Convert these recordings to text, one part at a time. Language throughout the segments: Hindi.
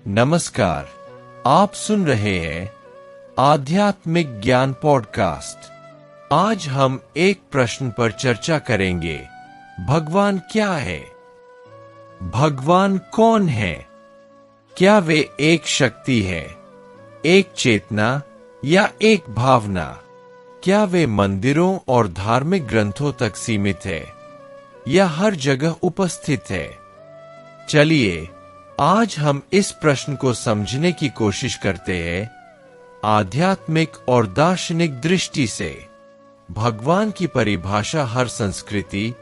नमस्कार, आप सुन रहे हैं आध्यात्मिक ज्ञान पॉडकास्ट। आज हम एक प्रश्न पर चर्चा करेंगे, भगवान क्या है? भगवान कौन है? क्या वे एक शक्ति है, एक चेतना या एक भावना? क्या वे मंदिरों और धार्मिक ग्रंथों तक सीमित है या हर जगह उपस्थित है? चलिए आज हम इस प्रश्न को समझने की कोशिश करते हैं आध्यात्मिक और दार्शनिक दृष्टि से। भगवान की परिभाषा हर संस्कृति,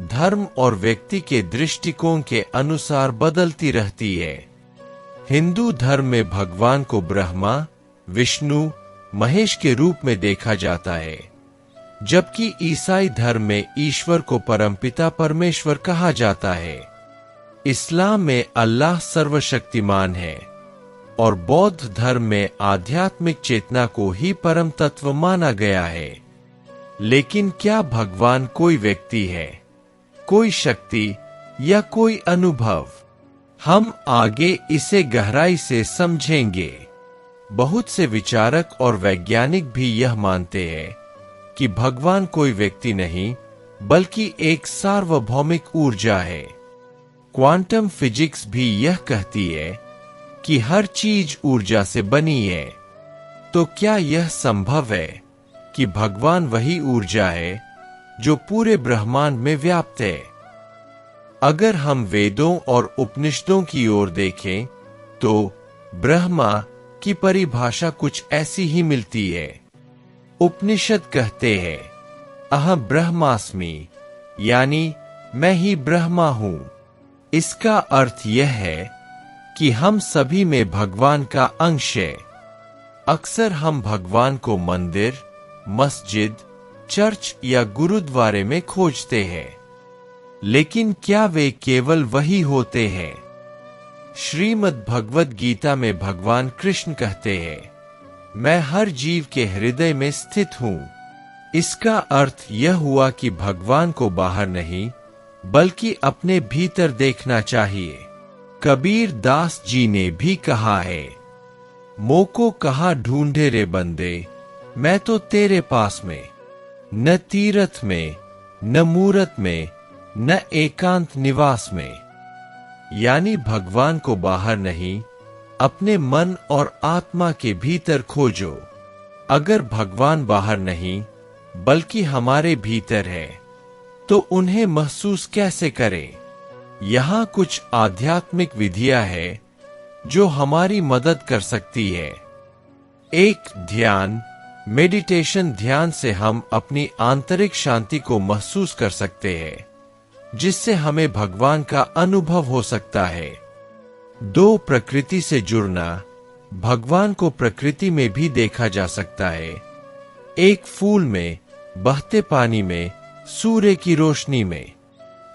धर्म और व्यक्ति के दृष्टिकोण के अनुसार बदलती रहती है। हिंदू धर्म में भगवान को ब्रह्मा, विष्णु, महेश के रूप में देखा जाता है, जबकि ईसाई धर्म में ईश्वर को परमपिता परमेश्वर कहा जाता है। इस्लाम में अल्लाह सर्वशक्तिमान है और बौद्ध धर्म में आध्यात्मिक चेतना को ही परम तत्व माना गया है। लेकिन क्या भगवान कोई व्यक्ति है, कोई शक्ति या कोई अनुभव? हम आगे इसे गहराई से समझेंगे। बहुत से विचारक और वैज्ञानिक भी यह मानते हैं कि भगवान कोई व्यक्ति नहीं बल्कि एक सार्वभौमिक ऊर्जा है। क्वांटम फिजिक्स भी यह कहती है कि हर चीज ऊर्जा से बनी है। तो क्या यह संभव है कि भगवान वही ऊर्जा है जो पूरे ब्रह्मांड में व्याप्त है? अगर हम वेदों और उपनिषदों की ओर देखें तो ब्रह्मा की परिभाषा कुछ ऐसी ही मिलती है। उपनिषद कहते हैं, अहं ब्रह्मास्मि, यानी मैं ही ब्रह्मा हूं। इसका अर्थ यह है कि हम सभी में भगवान का अंश है। अक्सर हम भगवान को मंदिर, मस्जिद, चर्च या गुरुद्वारे में खोजते हैं, लेकिन क्या वे केवल वही होते हैं? श्रीमद् भगवद गीता में भगवान कृष्ण कहते हैं, मैं हर जीव के हृदय में स्थित हूं। इसका अर्थ यह हुआ कि भगवान को बाहर नहीं बल्कि अपने भीतर देखना चाहिए। कबीर दास जी ने भी कहा है, मोको कहा ढूंढे रे बंदे, मैं तो तेरे पास में, न तीरथ में, न मूरत में, न एकांत निवास में। यानी भगवान को बाहर नहीं, अपने मन और आत्मा के भीतर खोजो। अगर भगवान बाहर नहीं बल्कि हमारे भीतर है तो उन्हें महसूस कैसे करें? यहाँ कुछ आध्यात्मिक विधियां हैं जो हमारी मदद कर सकती है। एक, ध्यान, मेडिटेशन। ध्यान से हम अपनी आंतरिक शांति को महसूस कर सकते हैं, जिससे हमें भगवान का अनुभव हो सकता है। दो, प्रकृति से जुड़ना। भगवान को प्रकृति में भी देखा जा सकता है। एक फूल में, बहते पानी में, सूर्य की रोशनी में।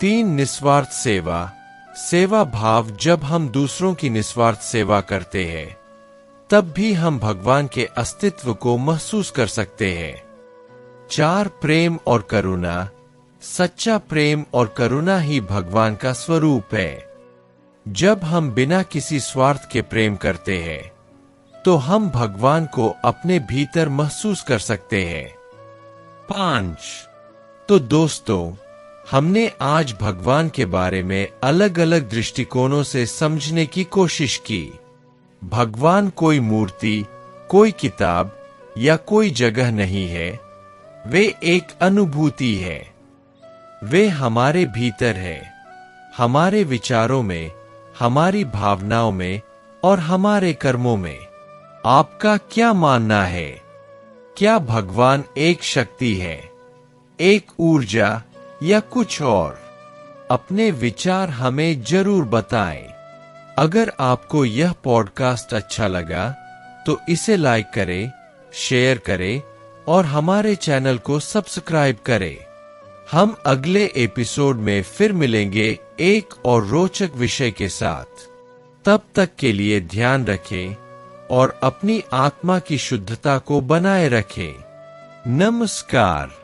तीन, निस्वार्थ सेवा। सेवा भाव। जब हम दूसरों की निस्वार्थ सेवा करते हैं तब भी हम भगवान के अस्तित्व को महसूस कर सकते हैं। चार, प्रेम और करुणा। सच्चा प्रेम और करुणा ही भगवान का स्वरूप है। जब हम बिना किसी स्वार्थ के प्रेम करते हैं तो हम भगवान को अपने भीतर महसूस कर सकते हैं। 5, तो दोस्तों, हमने आज भगवान के बारे में अलग अलग दृष्टिकोणों से समझने की कोशिश की। भगवान कोई मूर्ति, कोई किताब या कोई जगह नहीं है। वे एक अनुभूति है। वे हमारे भीतर है, हमारे विचारों में, हमारी भावनाओं में और हमारे कर्मों में। आपका क्या मानना है? क्या भगवान एक शक्ति है, एक ऊर्जा या कुछ और? अपने विचार हमें जरूर बताएं। अगर आपको यह पॉडकास्ट अच्छा लगा तो इसे लाइक करें, शेयर करें और हमारे चैनल को सब्सक्राइब करें। हम अगले एपिसोड में फिर मिलेंगे एक और रोचक विषय के साथ। तब तक के लिए ध्यान रखें और अपनी आत्मा की शुद्धता को बनाए रखें। नमस्कार।